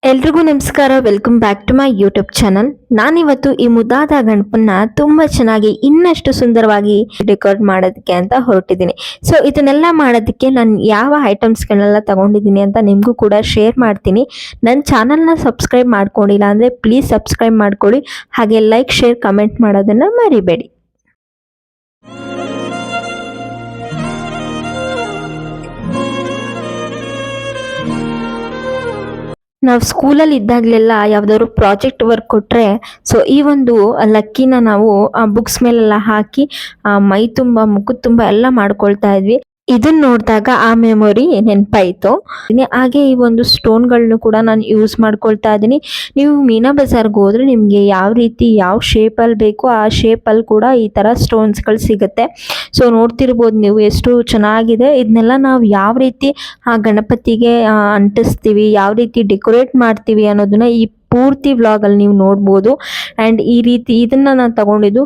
ಎಲ್ರಿಗೂ ನಮಸ್ಕಾರ. Welcome back to my YouTube channel. ನಾನಿವತ್ತು ಈ ಮುದ್ದಾದ ಗಣಪನ್ನ ತುಂಬಾ ಚೆನ್ನಾಗಿ ಇನ್ನಷ್ಟು ಸುಂದರವಾಗಿ ಡೆಕೋರೇಟ್ ಮಾಡೋದಕ್ಕೆ ಅಂತ ಹೊರಟಿದ್ದೀನಿ. ಸೊ ಇದನ್ನೆಲ್ಲ ಮಾಡೋದಕ್ಕೆ ನಾನು ಯಾವ ಐಟಮ್ಸ್ಗಳನ್ನೆಲ್ಲ ತಗೊಂಡಿದ್ದೀನಿ ಅಂತ ನಿಮಗೂ ಕೂಡ ಶೇರ್ ಮಾಡ್ತೀನಿ. ನನ್ನ ಚಾನಲ್ನ ಸಬ್ಸ್ಕ್ರೈಬ್ ಮಾಡ್ಕೊಂಡಿಲ್ಲ ಅಂದರೆ ಪ್ಲೀಸ್ ಸಬ್ಸ್ಕ್ರೈಬ್ ಮಾಡ್ಕೊಳ್ಳಿ. ಹಾಗೆ ಲೈಕ್, ಶೇರ್, ಕಮೆಂಟ್ ಮಾಡೋದನ್ನು ಮರಿಬೇಡಿ. ನಾವು ಸ್ಕೂಲಲ್ಲಿ ಇದ್ದಾಗಲೆಲ್ಲ ಯಾವ್ದಾದ್ರು ಪ್ರಾಜೆಕ್ಟ್ ವರ್ಕ್ ಕೊಟ್ಟರೆ, ಸೊ ಈ ಒಂದು ಲಕ್ಕಿನ ನಾವು ಬುಕ್ಸ್ ಮೇಲೆಲ್ಲ ಹಾಕಿ ಮೈ ತುಂಬ, ಮುಖದ ತುಂಬ ಎಲ್ಲ ಮಾಡ್ಕೊಳ್ತಾ ಇದ್ವಿ. ಇದನ್ನ ನೋಡಿದಾಗ ಆ ಮೆಮೊರಿ ನೆನಪಾಯಿತು. ಹಾಗೆ ಈ ಒಂದು ಸ್ಟೋನ್ಗಳನ್ನು ಕೂಡ ನಾನು ಯೂಸ್ ಮಾಡ್ಕೊಳ್ತಾ ಇದ್ದೀನಿ. ನೀವು ಮೀನಾ ಬಜಾರ್ಗೆ ಹೋದ್ರೆ ನಿಮಗೆ ಯಾವ ರೀತಿ ಯಾವ ಶೇಪಲ್ಲಿ ಬೇಕೋ ಆ ಶೇಪಲ್ಲಿ ಕೂಡ ಈ ಥರ ಸ್ಟೋನ್ಸ್ಗಳು ಸಿಗುತ್ತೆ. ಸೊ ನೋಡ್ತಿರ್ಬೋದು ನೀವು ಎಷ್ಟು ಚೆನ್ನಾಗಿದೆ. ಇದನ್ನೆಲ್ಲ ನಾವು ಯಾವ ರೀತಿ ಆ ಗಣಪತಿಗೆ ಅಂಟಿಸ್ತೀವಿ, ಯಾವ ರೀತಿ ಡೆಕೋರೇಟ್ ಮಾಡ್ತೀವಿ ಅನ್ನೋದನ್ನ ಈ ಪೂರ್ತಿ ವ್ಲಾಗಲ್ಲಿ ನೀವು ನೋಡ್ಬೋದು. ಆ್ಯಂಡ್ ಈ ರೀತಿ ಇದನ್ನು ನಾನು ತಗೊಂಡಿದ್ದು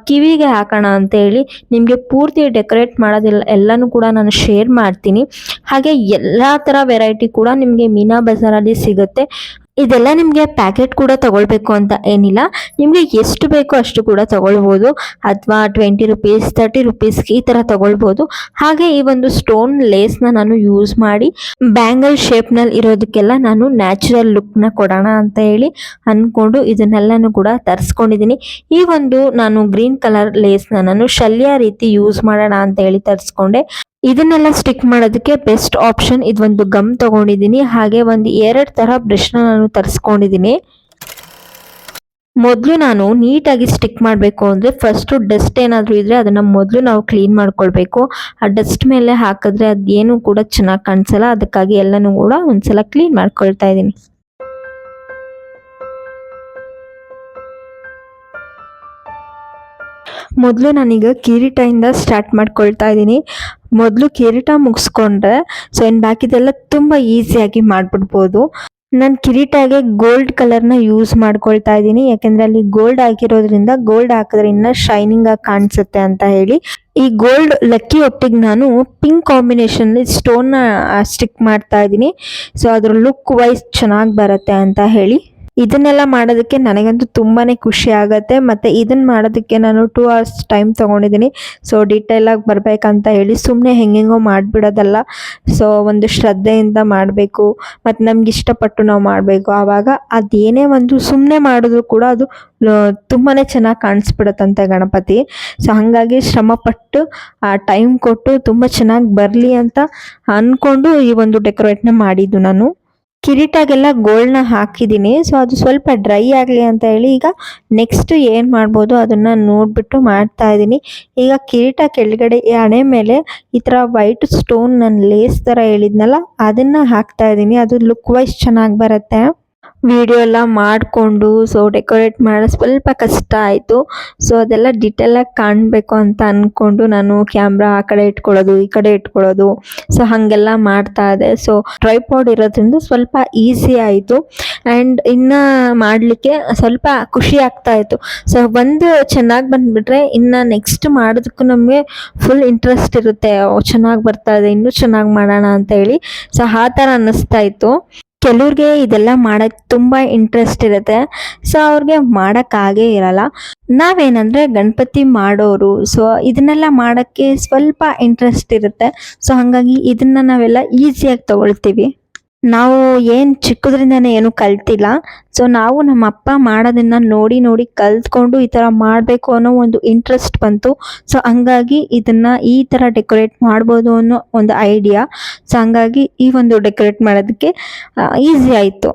ಕಿವಿಗೆ ಹಾಕೋಣ ಅಂತ ಹೇಳಿ. ನಿಮಗೆ ಪೂರ್ತಿ ಡೆಕೋರೇಟ್ ಮಾಡೋದೆಲ್ಲ ಎಲ್ಲನೂ ಕೂಡ ನಾನು ಶೇರ್ ಮಾಡ್ತೀನಿ. ಹಾಗೆ ಎಲ್ಲ ಥರ ವೆರೈಟಿ ಕೂಡ ನಿಮಗೆ ಮೀನಾ ಬಜಾರಲ್ಲಿ ಸಿಗುತ್ತೆ. ಇದೆಲ್ಲ ನಿಮಗೆ ಪ್ಯಾಕೆಟ್ ಕೂಡ ತಗೊಳ್ಬೇಕು ಅಂತ ಏನಿಲ್ಲ. ನಿಮಗೆ ಎಷ್ಟು ಬೇಕೋ ಅಷ್ಟು ಕೂಡ ತಗೊಳ್ಬೋದು. ಅಥವಾ 20 ರುಪೀಸ್, 30 ರುಪೀಸ್ಗೆ ಈ ಥರ ತಗೊಳ್ಬೋದು. ಹಾಗೆ ಈ ಒಂದು ಸ್ಟೋನ್ ಲೇಸ್ನ ನಾನು ಯೂಸ್ ಮಾಡಿ ಬ್ಯಾಂಗಲ್ ಶೇಪ್ನಲ್ಲಿ ಇರೋದಕ್ಕೆಲ್ಲ ನಾನು ನ್ಯಾಚುರಲ್ ಲುಕ್ನ ಕೊಡೋಣ ಅಂತ ಹೇಳಿ ಅಂದ್ಕೊಂಡು ಇದನ್ನೆಲ್ಲನೂ ಕೂಡ ತರಿಸ್ಕೊಂಡಿದ್ದೀನಿ. ಈ ಒಂದು ನಾನು ಗ್ರೀನ್ ಕಲರ್ ಲೇಸ್ನ ನಾನು ಶಲ್ಯ ರೀತಿ ಯೂಸ್ ಮಾಡೋಣ ಅಂತ ಹೇಳಿ ತರಿಸ್ಕೊಂಡೆ. ಇದನ್ನೆಲ್ಲ ಸ್ಟಿಕ್ ಮಾಡೋದಕ್ಕೆ ಬೆಸ್ಟ್ ಆಪ್ಷನ್ ಇದೊಂದು ಗಮ್ ತಗೊಂಡಿದ್ದೀನಿ. ಹಾಗೆ ಒಂದು 2 ಥರ ಬ್ರಷ್ನ ನಾನು ತರಿಸ್ಕೊಂಡಿದ್ದೀನಿ. ಮೊದಲು ನಾನು ನೀಟಾಗಿ ಸ್ಟಿಕ್ ಮಾಡಬೇಕು ಅಂದರೆ ಫಸ್ಟು ಡಸ್ಟ್ ಏನಾದರೂ ಇದ್ದರೆ ಅದನ್ನು ಮೊದಲು ನಾವು ಕ್ಲೀನ್ ಮಾಡ್ಕೊಳ್ಬೇಕು. ಆ ಡಸ್ಟ್ ಮೇಲೆ ಹಾಕಿದ್ರೆ ಅದೇನು ಕೂಡ ಚೆನ್ನಾಗಿ ಕಾಣಿಸಲ್ಲ. ಅದಕ್ಕಾಗಿ ಎಲ್ಲನೂ ಕೂಡ ಒಂದ್ಸಲ ಕ್ಲೀನ್ ಮಾಡ್ಕೊಳ್ತಾ ಇದ್ದೀನಿ. ಮೊದಲು ನಾನೀಗ ಕಿರೀಟದಿಂದ ಸ್ಟಾರ್ಟ್ ಮಾಡ್ಕೊಳ್ತಾ ಇದ್ದೀನಿ. ಮೊದಲು ಕಿರೀಟ ಮುಗಿಸ್ಕೊಂಡ್ರೆ ಸೊ ಇನ್ನು ಬಾಕಿದೆಲ್ಲ ತುಂಬ ಈಸಿಯಾಗಿ ಮಾಡಿಬಿಡ್ಬೋದು. ನಾನು ಕಿರೀಟಗೆ ಗೋಲ್ಡ್ ಕಲರ್ನ ಯೂಸ್ ಮಾಡ್ಕೊಳ್ತಾ ಇದ್ದೀನಿ. ಯಾಕೆಂದರೆ ಅಲ್ಲಿ ಗೋಲ್ಡ್ ಹಾಕಿರೋದ್ರಿಂದ ಗೋಲ್ಡ್ ಹಾಕಿದ್ರೆ ಇನ್ನೂ ಶೈನಿಂಗ್ ಆಗಿ ಕಾಣಿಸುತ್ತೆ ಅಂತ ಹೇಳಿ ಈ ಗೋಲ್ಡ್ ಲಕ್ಕಿ ಒಟ್ಟಿಗೆ ನಾನು ಪಿಂಕ್ ಕಾಂಬಿನೇಷನ್ ಸ್ಟೋನ್ನ ಸ್ಟಿಕ್ ಮಾಡ್ತಾ ಇದ್ದೀನಿ. ಸೊ ಅದ್ರ ಲುಕ್ ವೈಸ್ ಚೆನ್ನಾಗಿ ಬರುತ್ತೆ ಅಂತ ಹೇಳಿ ಇದನ್ನೆಲ್ಲ ಮಾಡೋದಕ್ಕೆ ನನಗಂತೂ ತುಂಬಾ ಖುಷಿ ಆಗುತ್ತೆ. ಮತ್ತು ಇದನ್ನು ಮಾಡೋದಕ್ಕೆ ನಾನು 2 hours ಟೈಮ್ ತೊಗೊಂಡಿದ್ದೀನಿ. ಸೊ ಡೀಟೇಲಾಗಿ ಬರಬೇಕಂತ ಹೇಳಿ ಸುಮ್ಮನೆ ಹೆಂಗೆಂಗೋ ಮಾಡಿಬಿಡೋದಲ್ಲ. ಸೊ ಒಂದು ಶ್ರದ್ಧೆಯಿಂದ ಮಾಡಬೇಕು ಮತ್ತು ನಮ್ಗೆ ಇಷ್ಟಪಟ್ಟು ನಾವು ಮಾಡಬೇಕು. ಆವಾಗ ಅದೇನೇ ಒಂದು ಸುಮ್ಮನೆ ಮಾಡಿದ್ರು ಕೂಡ ಅದು ತುಂಬಾ ಚೆನ್ನಾಗಿ ಕಾಣಿಸ್ಬಿಡುತ್ತಂತೆ ಗಣಪತಿ. ಸೊ ಹಾಗಾಗಿ ಶ್ರಮಪಟ್ಟು ಟೈಮ್ ಕೊಟ್ಟು ತುಂಬ ಚೆನ್ನಾಗಿ ಬರಲಿ ಅಂತ ಅಂದ್ಕೊಂಡು ಈ ಒಂದು ಡೆಕೋರೇಟ್ನ ಮಾಡಿದ್ದು ನಾನು. ಕಿರೀಟಾಗೆಲ್ಲ ಗೋಲ್ಡ್ನ ಹಾಕಿದ್ದೀನಿ. ಸೊ ಅದು ಸ್ವಲ್ಪ ಡ್ರೈ ಆಗಲಿ ಅಂತ ಹೇಳಿ ಈಗ ನೆಕ್ಸ್ಟ್ ಏನು ಮಾಡ್ಬೋದು ಅದನ್ನು ನೋಡಿಬಿಟ್ಟು ಮಾಡ್ತಾ ಇದ್ದೀನಿ. ಈಗ ಕಿರೀಟ ಕೆಳಗಡೆ ಹಣೆ ಮೇಲೆ ಈ ಥರ ವೈಟ್ ಸ್ಟೋನ್ ನಾನು ಲೇಸ್ ಥರ ಹೇಳಿದ್ನಲ್ಲ ಅದನ್ನು ಹಾಕ್ತಾ ಇದ್ದೀನಿ. ಅದು ಲುಕ್ ವೈಸ್ ಚೆನ್ನಾಗಿ ಬರುತ್ತೆ. ವಿಡಿಯೋ ಎಲ್ಲ ಮಾಡಿಕೊಂಡು ಸೊ ಡೆಕೋರೇಟ್ ಮಾಡೋದು ಸ್ವಲ್ಪ ಕಷ್ಟ ಆಯಿತು. ಸೊ ಅದೆಲ್ಲ ಡಿಟೇಲಾಗಿ ಕಾಣಬೇಕು ಅಂತ ಅಂದ್ಕೊಂಡು ನಾನು ಕ್ಯಾಮ್ರಾ ಆ ಕಡೆ ಇಟ್ಕೊಳ್ಳೋದು, ಈ ಕಡೆ ಇಟ್ಕೊಳ್ಳೋದು, ಸೊ ಹಾಗೆಲ್ಲ ಮಾಡ್ತಾ ಇದ್ದೆ. ಸೊ ಟ್ರೈಪಾಡ್ ಇರೋದ್ರಿಂದ ಸ್ವಲ್ಪ ಈಸಿ ಆಯಿತು. ಆ್ಯಂಡ್ ಇನ್ನು ಮಾಡಲಿಕ್ಕೆ ಸ್ವಲ್ಪ ಖುಷಿ ಆಗ್ತಾ ಇತ್ತು. ಸೊ ಒಂದು ಚೆನ್ನಾಗಿ ಬಂದುಬಿಟ್ರೆ ಇನ್ನು ನೆಕ್ಸ್ಟ್ ಮಾಡೋದಕ್ಕೂ ನಮಗೆ ಫುಲ್ ಇಂಟ್ರೆಸ್ಟ್ ಇರುತ್ತೆ. ಚೆನ್ನಾಗಿ ಬರ್ತಾ ಇದೆ, ಇನ್ನೂ ಚೆನ್ನಾಗಿ ಮಾಡೋಣ ಅಂತ ಹೇಳಿ. ಸೊ ಆ ಥರ ಅನ್ನಿಸ್ತಾ ಇತ್ತು. ಕೆಲವ್ರಿಗೆ ಇದೆಲ್ಲ ಮಾಡೋಕ್ಕೆ ತುಂಬ ಇಂಟ್ರೆಸ್ಟ್ ಇರುತ್ತೆ. ಸೊ ಅವ್ರಿಗೆ ಮಾಡೋಕ್ಕಾಗೇ ಇರಲ್ಲ. ನಾವೇನಂದರೆ ಗಣಪತಿ ಮಾಡೋರು, ಸೊ ಇದನ್ನೆಲ್ಲ ಮಾಡೋಕ್ಕೆ ಸ್ವಲ್ಪ ಇಂಟ್ರೆಸ್ಟ್ ಇರುತ್ತೆ. ಸೊ ಹಾಗಾಗಿ ಇದನ್ನು ನಾವೆಲ್ಲ ಈಸಿಯಾಗಿ ತಗೊಳ್ತೀವಿ. ನಾವು ಏನು ಚಿಕ್ಕದ್ರಿಂದನೇ ಏನು ಕಲ್ತಿಲ್ಲ. ಸೊ ನಾವು ನಮ್ಮ ಅಪ್ಪ ಮಾಡೋದನ್ನು ನೋಡಿ ನೋಡಿ ಕಲ್ತ್ಕೊಂಡು ಈ ಥರ ಮಾಡಬೇಕು ಅನ್ನೋ ಒಂದು ಇಂಟ್ರೆಸ್ಟ್ ಬಂತು. ಸೊ ಹಂಗಾಗಿ ಇದನ್ನು ಈ ಥರ ಡೆಕೋರೇಟ್ ಮಾಡ್ಬೋದು ಅನ್ನೋ ಒಂದು ಐಡಿಯಾ. ಸೊ ಹಂಗಾಗಿ ಈ ಒಂದು ಡೆಕೋರೇಟ್ ಮಾಡೋದಕ್ಕೆ ಈಸಿ ಆಯಿತು.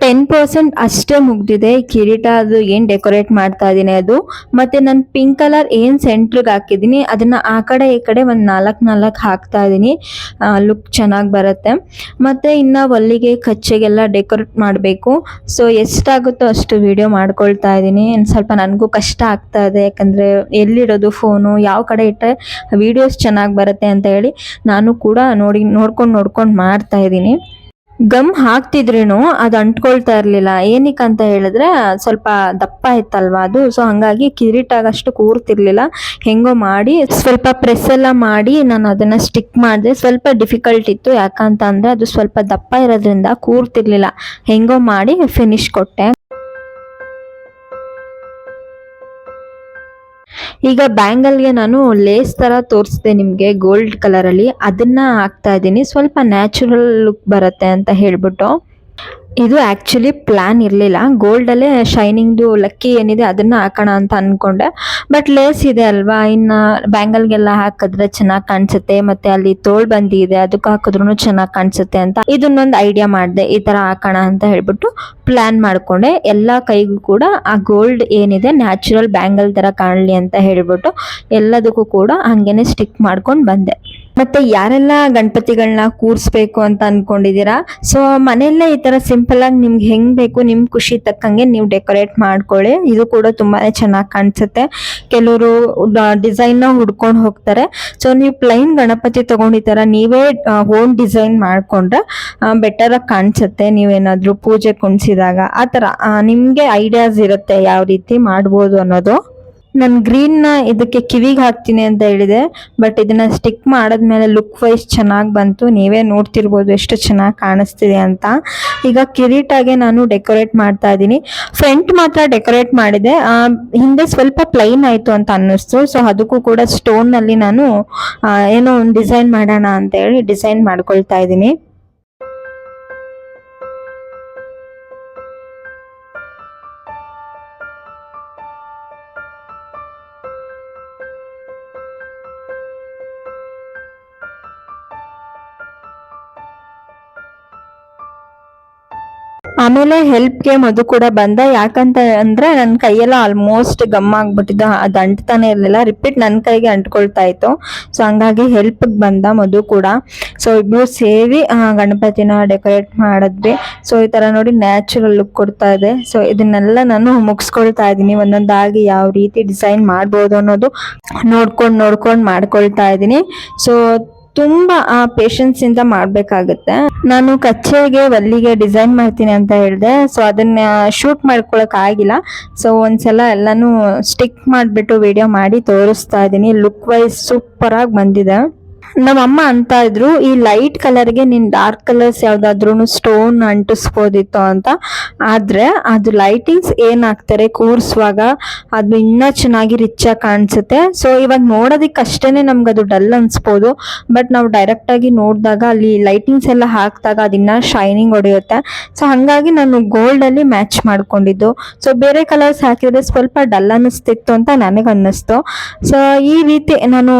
10% ಅಷ್ಟೇ ಮುಗ್ದಿದೆ. ಕಿರೀಟ ಅದು ಏನ್ ಡೆಕೋರೇಟ್ ಮಾಡ್ತಾ ಇದೀನಿ ಅದು. ಮತ್ತೆ ನಾನು ಪಿಂಕ್ ಕಲರ್ ಏನ್ ಸೆಂಟ್ರಿಗೆ ಹಾಕಿದೀನಿ ಅದನ್ನ ಆ ಕಡೆ ಈ ಕಡೆ ಒಂದ್ 4 ಹಾಕ್ತಾ ಇದೀನಿ. ಲುಕ್ ಚೆನ್ನಾಗಿ ಬರುತ್ತೆ. ಮತ್ತೆ ಇನ್ನ ಒಲ್ಲಿಗೆ ಕಚ್ಚೆಗೆಲ್ಲ ಡೆಕೋರೇಟ್ ಮಾಡಬೇಕು. ಸೊ ಎಷ್ಟಾಗುತ್ತೋ ಅಷ್ಟು ವಿಡಿಯೋ ಮಾಡ್ಕೊಳ್ತಾ ಇದೀನಿ. ಸ್ವಲ್ಪ ನನಗೂ ಕಷ್ಟ ಆಗ್ತಾ ಇದೆ, ಯಾಕಂದ್ರೆ ಎಲ್ಲಿಡೋದು ಫೋನು, ಯಾವ ಕಡೆ ಇಟ್ಟರೆ ವಿಡಿಯೋಸ್ ಚೆನ್ನಾಗಿ ಬರುತ್ತೆ ಅಂತ ಹೇಳಿ ನಾನು ಕೂಡ ನೋಡ್ಕೊಂಡು ಮಾಡ್ತಾ ಇದ್ದೀನಿ. ಗಮ್ ಹಾಕ್ತಿದ್ರೇನು ಅದು ಅಂಟ್ಕೊಳ್ತಾ ಇರ್ಲಿಲ್ಲ. ಏನಕ್ಕೆ ಅಂತ ಹೇಳಿದ್ರೆ ಸ್ವಲ್ಪ ದಪ್ಪ ಇತ್ತಲ್ವಾ ಅದು. ಸೊ ಹಂಗಾಗಿ ಕಿರೀಟಾಗಷ್ಟು ಕೂರ್ತಿರ್ಲಿಲ್ಲ. ಹೆಂಗೋ ಮಾಡಿ ಸ್ವಲ್ಪ ಪ್ರೆಸ್ ಎಲ್ಲ ಮಾಡಿ ನಾನು ಅದನ್ನ ಸ್ಟಿಕ್ ಮಾಡಿದೆ. ಸ್ವಲ್ಪ ಡಿಫಿಕಲ್ಟ್ ಇತ್ತು, ಯಾಕಂತ ಅಂದ್ರೆ ಅದು ಸ್ವಲ್ಪ ದಪ್ಪ ಇರೋದ್ರಿಂದ ಕೂರ್ತಿರ್ಲಿಲ್ಲ. ಹೆಂಗೋ ಮಾಡಿ ಫಿನಿಶ್ ಕೊಟ್ಟೆ. ಈಗ ಬ್ಯಾಂಗಲ್ಗೆ ನಾನು ಲೇಸ್ ತರ ತೋರಿಸಿದೆ ನಿಮ್ಗೆ ಗೋಲ್ಡ್ ಕಲರ್ ಅಲ್ಲಿ, ಅದನ್ನ ಹಾಕ್ತಾ ಇದ್ದೀನಿ. ಸ್ವಲ್ಪ ನ್ಯಾಚುರಲ್ ಲುಕ್ ಬರುತ್ತೆ ಅಂತ ಹೇಳ್ಬಿಟ್ಟು. ಇದು ಆಕ್ಚುಲಿ ಪ್ಲಾನ್ ಇರಲಿಲ್ಲ. ಗೋಲ್ಡಲ್ಲೇ ಶೈನಿಂಗ್ದು ಲಕ್ಕಿ ಏನಿದೆ ಅದನ್ನ ಹಾಕೋಣ ಅಂತ ಅನ್ಕೊಂಡೆ. ಬಟ್ ಲೇಸ್ ಇದೆ ಅಲ್ವಾ, ಇನ್ನು ಬ್ಯಾಂಗಲ್ಗೆಲ್ಲ ಹಾಕಿದ್ರೆ ಚೆನ್ನಾಗಿ ಕಾಣಿಸುತ್ತೆ. ಮತ್ತೆ ಅಲ್ಲಿ ತೋಳ್ಬಂದಿ ಇದೆ, ಅದಕ್ಕೆ ಹಾಕಿದ್ರು ಚೆನ್ನಾಗಿ ಕಾಣಿಸುತ್ತೆ ಅಂತ ಇದನ್ನೊಂದು ಐಡಿಯಾ ಮಾಡಿದೆ. ಈ ತರ ಹಾಕೋಣ ಅಂತ ಹೇಳ್ಬಿಟ್ಟು ಪ್ಲಾನ್ ಮಾಡ್ಕೊಂಡೆ. ಎಲ್ಲ ಕೈಗೂ ಕೂಡ ಆ ಗೋಲ್ಡ್ ಏನಿದೆ ನ್ಯಾಚುರಲ್ ಬ್ಯಾಂಗಲ್ ತರ ಕಾಣಲಿ ಅಂತ ಹೇಳ್ಬಿಟ್ಟು ಎಲ್ಲದಕ್ಕೂ ಕೂಡ ಹಂಗೇನೆ ಸ್ಟಿಕ್ ಮಾಡ್ಕೊಂಡು ಬಂದೆ. ಮತ್ತೆ ಯಾರೆಲ್ಲ ಗಣಪತಿಗಳನ್ನ ಕೂರಿಸ್ಬೇಕು ಅಂತ ಅನ್ಕೊಂಡಿದ್ದೀರಾ, ಸೊ ಮನೆಯಲ್ಲೇ ಈ ತರ ಸಿಂಪಲ್ ಆಗಿ ನಿಮ್ಗೆ ಹೆಂಗ್ ಬೇಕು ನಿಮ್ ಖುಷಿ ತಕ್ಕಂಗೆ ನೀವು ಡೆಕೋರೇಟ್ ಮಾಡ್ಕೊಳ್ಳಿ. ಇದು ಕೂಡ ತುಂಬಾನೇ ಚೆನ್ನಾಗಿ ಕಾಣಿಸುತ್ತೆ. ಕೆಲವರು ಡಿಸೈನ್ ನ ಹುಡ್ಕೊಂಡು ಹೋಗ್ತಾರೆ. ಸೊ ನೀವು ಪ್ಲೈನ್ ಗಣಪತಿ ತಗೊಂಡಿದ್ದೀರಾ, ನೀವೇ ಓನ್ ಡಿಸೈನ್ ಮಾಡ್ಕೊಂಡ್ರೆ ಬೆಟರ್ ಆಗಿ ಕಾಣಿಸುತ್ತೆ. ನೀವೇನಾದ್ರೂ ಪೂಜೆ ಕುಣಿಸಿದಾಗ ಆ ತರ ನಿಮ್ಗೆ ಐಡಿಯಾಸ್ ಇರುತ್ತೆ ಯಾವ ರೀತಿ ಮಾಡ್ಬೋದು ಅನ್ನೋದು. ನಾನು ಗ್ರೀನ್ ನ ಇದಕ್ಕೆ ಕಿವಿಗೆ ಹಾಕ್ತೀನಿ ಅಂತ ಹೇಳಿದೆ, ಬಟ್ ಇದನ್ನ ಸ್ಟಿಕ್ ಮಾಡಾದ್ಮೇಲೆ ಲುಕ್ ವೈಸ್ ಚೆನ್ನಾಗಿ ಬಂತು. ನೀವೇ ನೋಡ್ತಿರ್ಬೋದು ಎಷ್ಟು ಚೆನ್ನಾಗಿ ಕಾಣಿಸ್ತಿದೆ ಅಂತ. ಈಗ ಕಿರೀಟಾಗೆ ನಾನು ಡೆಕೋರೇಟ್ ಮಾಡ್ತಾ ಇದ್ದೀನಿ. ಫ್ರಂಟ್ ಮಾತ್ರ ಡೆಕೋರೇಟ್ ಮಾಡಿದೆ, ಹಿಂದೆ ಸ್ವಲ್ಪ ಪ್ಲೈನ್ ಆಯ್ತು ಅಂತ ಅನ್ನಿಸ್ತು. ಸೊ ಅದಕ್ಕೂ ಕೂಡ ಸ್ಟೋನ್ ನಲ್ಲಿ ನಾನು ಏನೋ ಒಂದು ಡಿಸೈನ್ ಮಾಡೋಣ ಅಂತ ಹೇಳಿ ಡಿಸೈನ್ ಮಾಡ್ಕೊಳ್ತಾ ಇದ್ದೀನಿ. ಆಮೇಲೆ ಹೆಲ್ಪ್ಗೆ ಮಧು ಕೂಡ ಬಂದ. ಯಾಕಂತ ಅಂದ್ರೆ ನನ್ನ ಕೈಯೆಲ್ಲ ಆಲ್ಮೋಸ್ಟ್ ಗಮ್ ಆಗ್ಬಿಟ್ಟಿದ್ದು, ಅದು ಅಂಟ್ತಾನೆ ಇರಲಿಲ್ಲ, ರಿಪೀಟ್ ನನ್ನ ಕೈಗೆ ಅಂಟ್ಕೊಳ್ತಾ ಇತ್ತು. ಸೊ ಹಂಗಾಗಿ ಹೆಲ್ಪ್ಗೆ ಬಂದ ಮಧು ಕೂಡ. ಸೊ ಇಬ್ರು ಸೇರಿ ಗಣಪತಿನ ಡೆಕೋರೇಟ್ ಮಾಡಿದ್ವಿ. ಸೊ ಈ ತರ ನೋಡಿ ನ್ಯಾಚುರಲ್ ಲುಕ್ ಕೊಡ್ತಾ ಇದೆ. ಸೊ ಇದನ್ನೆಲ್ಲ ನಾನು ಮುಗಿಸ್ಕೊಳ್ತಾ ಇದ್ದೀನಿ. ಒಂದೊಂದಾಗಿ ಯಾವ ರೀತಿ ಡಿಸೈನ್ ಮಾಡ್ಬೋದು ಅನ್ನೋದು ನೋಡ್ಕೊಂಡು ಮಾಡ್ಕೊಳ್ತಾ ಇದ್ದೀನಿ. ಸೊ ತುಂಬಾ ಪೇಶನ್ಸ್ ಇಂದ ಮಾಡ್ಬೇಕಾಗತ್ತೆ. ನಾನು ಕಚ್ಚೆಗೆ ಒಲ್ಲಿಗೆ ಡಿಸೈನ್ ಮಾಡ್ತೀನಿ ಅಂತ ಹೇಳಿದೆ. ಸೊ ಅದನ್ನ ಶೂಟ್ ಮಾಡ್ಕೊಳಕ್ ಆಗಿಲ್ಲ. ಸೊ ಒಂದ್ಸಲ ಎಲ್ಲಾನು ಸ್ಟಿಕ್ ಮಾಡ್ಬಿಟ್ಟು ವಿಡಿಯೋ ಮಾಡಿ ತೋರಿಸ್ತಾ ಇದೀನಿ. ಲುಕ್ ವೈಸ್ ಸೂಪರ್ ಆಗಿ ಬಂದಿದೆ. ನಮ್ಮ ಅಮ್ಮ ಅಂತ ಇದ್ರು, ಈ ಲೈಟ್ ಕಲರ್ಗೆ ನೀನ್ ಡಾರ್ಕ್ ಕಲರ್ಸ್ ಯಾವ್ದಾದ್ರು ಸ್ಟೋನ್ ಅಂಟಿಸ್ಬೋದಿತ್ತು ಅಂತ. ಆದ್ರೆ ಅದು ಲೈಟಿಂಗ್ಸ್ ಏನ್ ಹಾಕ್ತಾರೆ ಕೂರ್ಸುವಾಗ ಅದು ಇನ್ನ ಚೆನ್ನಾಗಿ ರಿಚ್ ಆಗಿ ಕಾಣಿಸುತ್ತೆ. ಸೊ ಇವಾಗ ನೋಡೋದಿಕ್ಕೆ ಅಷ್ಟೇನೆ ನಮ್ಗೆ ಅದು ಡಲ್ ಅನ್ಸ್ಬೋದು, ಬಟ್ ನಾವು ಡೈರೆಕ್ಟ್ ಆಗಿ ನೋಡಿದಾಗ ಅಲ್ಲಿ ಲೈಟಿಂಗ್ಸ್ ಎಲ್ಲ ಹಾಕಿದಾಗ ಅದಿನ್ನ ಶೈನಿಂಗ್ ಹೊಡೆಯುತ್ತೆ. ಸೊ ಹಂಗಾಗಿ ನಾನು ಗೋಲ್ಡ್ ಅಲ್ಲಿ ಮ್ಯಾಚ್ ಮಾಡ್ಕೊಂಡಿದ್ದು. ಸೊ ಬೇರೆ ಕಲರ್ಸ್ ಹಾಕಿದ್ರೆ ಸ್ವಲ್ಪ ಡಲ್ ಅನ್ನಿಸ್ತಿತ್ತು ಅಂತ ನನಗೆ ಅನ್ನಿಸ್ತು. ಸೊ ಈ ರೀತಿ ನಾನು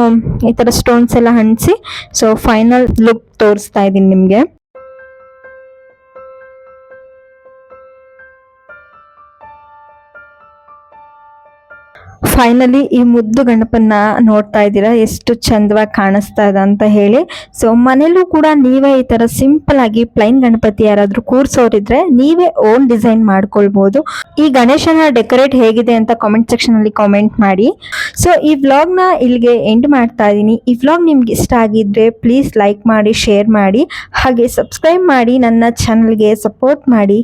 ಈ ತರ ಸ್ಟೋನ್ಸ್ ಎಲ್ಲ ಸೊ ಫೈನಲ್ ಲುಕ್ ತೋರಿಸ್ತಾ ಇದ್ದೀನಿ ನಿಮ್ಗೆ. ಫೈನಲಿ ಈ ಮುದ್ದು ಗಣಪನ್ನ ನೋಡ್ತಾ ಇದ್ದೀರಾ, ಎಷ್ಟು ಚಂದವಾಗಿ ಕಾಣಿಸ್ತಾ ಇದೆ ಅಂತ ಹೇಳಿ. ಸೊ ಮನೇಲೂ ಕೂಡ ನೀವೇ ಈ ತರ ಸಿಂಪಲ್ ಆಗಿ ಪ್ಲೈನ್ ಗಣಪತಿ ಯಾರಾದ್ರೂ ಕೂರ್ಸೋರಿದ್ರೆ ನೀವೇ ಓನ್ ಡಿಸೈನ್ ಮಾಡ್ಕೊಳ್ಬಹುದು. ಈ ಗಣೇಶನ ಡೆಕೋರೇಟ್ ಹೇಗಿದೆ ಅಂತ ಕಾಮೆಂಟ್ ಸೆಕ್ಷನ್ ಅಲ್ಲಿ ಕಾಮೆಂಟ್ ಮಾಡಿ. ಸೊ ಈ ವ್ಲಾಗ್ ನ ಇಲ್ಲಿಗೆ ಎಂಡ್ ಮಾಡ್ತಾ ಇದ್ದೀನಿ. ಈ ವ್ಲಾಗ್ ನಿಮ್ಗೆ ಇಷ್ಟ ಆಗಿದ್ರೆ ಪ್ಲೀಸ್ ಲೈಕ್ ಮಾಡಿ, ಶೇರ್ ಮಾಡಿ, ಹಾಗೆ ಸಬ್ಸ್ಕ್ರೈಬ್ ಮಾಡಿ, ನನ್ನ ಚಾನಲ್ಗೆ ಸಪೋರ್ಟ್ ಮಾಡಿ.